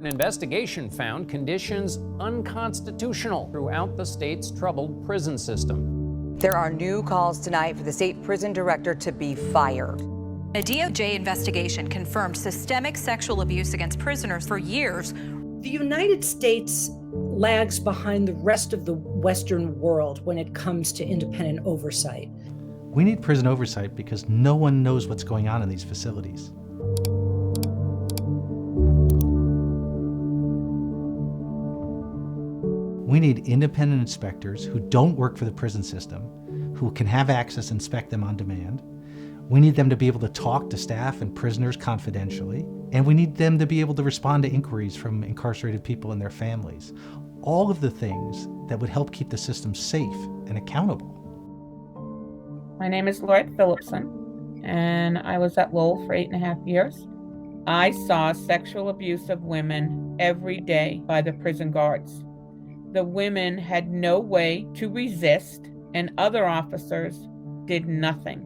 An investigation found conditions unconstitutional throughout the state's troubled prison system. There are new calls tonight for the state prison director to be fired. A DOJ investigation confirmed systemic sexual abuse against prisoners for years. The United States lags behind the rest of the Western world when it comes to independent oversight. We need prison oversight because no one knows what's going on in these facilities. We need independent inspectors who don't work for the prison system, who can have access and inspect them on demand. We need them to be able to talk to staff and prisoners confidentially, and we need them to be able to respond to inquiries from incarcerated people and their families. All of the things that would help keep the system safe and accountable. My name is Lorette Phillipson, and I was at Lowell for 8.5 years. I saw sexual abuse of women every day by the prison guards. The women had no way to resist, and other officers did nothing.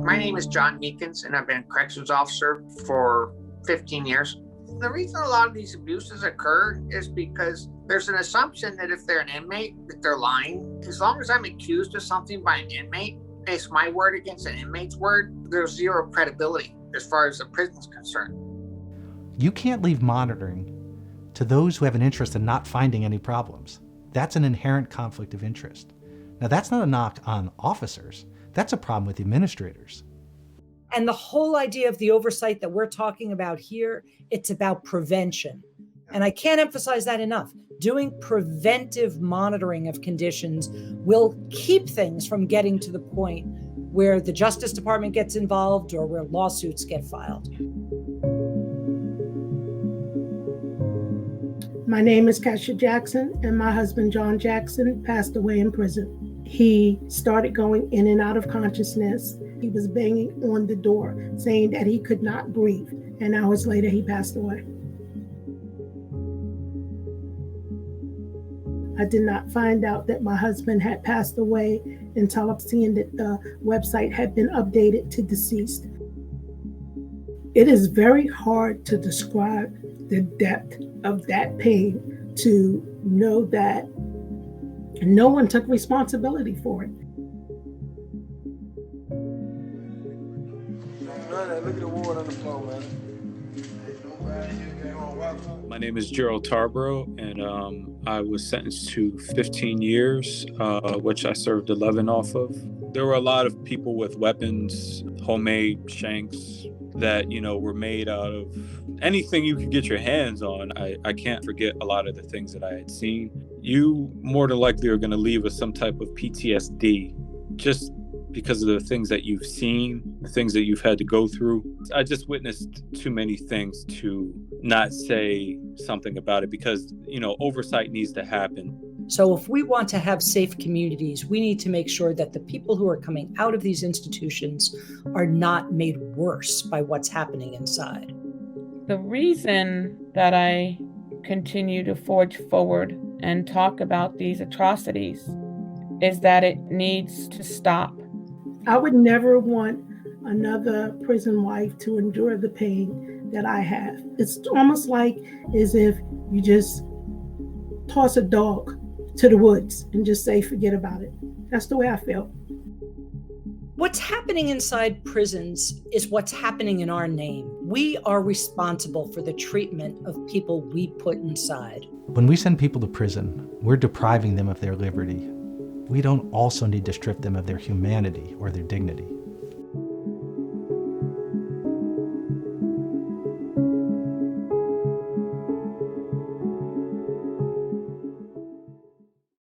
My name is John Meekins, and I've been a corrections officer for 15 years. The reason a lot of these abuses occur is because there's an assumption that if they're an inmate, that they're lying. As long as I'm accused of something by an inmate, it's my word against an inmate's word, there's zero credibility as far as the prison's concerned. You can't leave monitoring to those who have an interest in not finding any problems. That's an inherent conflict of interest. Now, that's not a knock on officers. That's a problem with the administrators. And the whole idea of the oversight that we're talking about here, it's about prevention. And I can't emphasize that enough. Doing preventive monitoring of conditions will keep things from getting to the point where the Justice Department gets involved or where lawsuits get filed. My name is Kesha Jackson, and my husband, John Jackson, passed away in prison. He started going in and out of consciousness. He was banging on the door, saying that he could not breathe. And hours later, he passed away. I did not find out that my husband had passed away until I've seen that the website had been updated to deceased. It is very hard to describe the depth of that pain, to know that no one took responsibility for it. Look at the water on the floor, man. My name is Gerald Tarboro, and I was sentenced to 15 years, which I served 11 off of. There were a lot of people with weapons, homemade shanks that, were made out of anything you could get your hands on. I can't forget a lot of the things that I had seen. You more than likely are going to leave with some type of PTSD just because of the things that you've seen, the things that you've had to go through. I just witnessed too many things to not say something about it because, oversight needs to happen. So if we want to have safe communities, we need to make sure that the people who are coming out of these institutions are not made worse by what's happening inside. The reason that I continue to forge forward and talk about these atrocities is that it needs to stop. I would never want another prison wife to endure the pain that I have. It's almost like as if you just toss a dog to the woods and just say, forget about it. That's the way I feel. What's happening inside prisons is what's happening in our name. We are responsible for the treatment of people we put inside. When we send people to prison, we're depriving them of their liberty. We don't also need to strip them of their humanity or their dignity.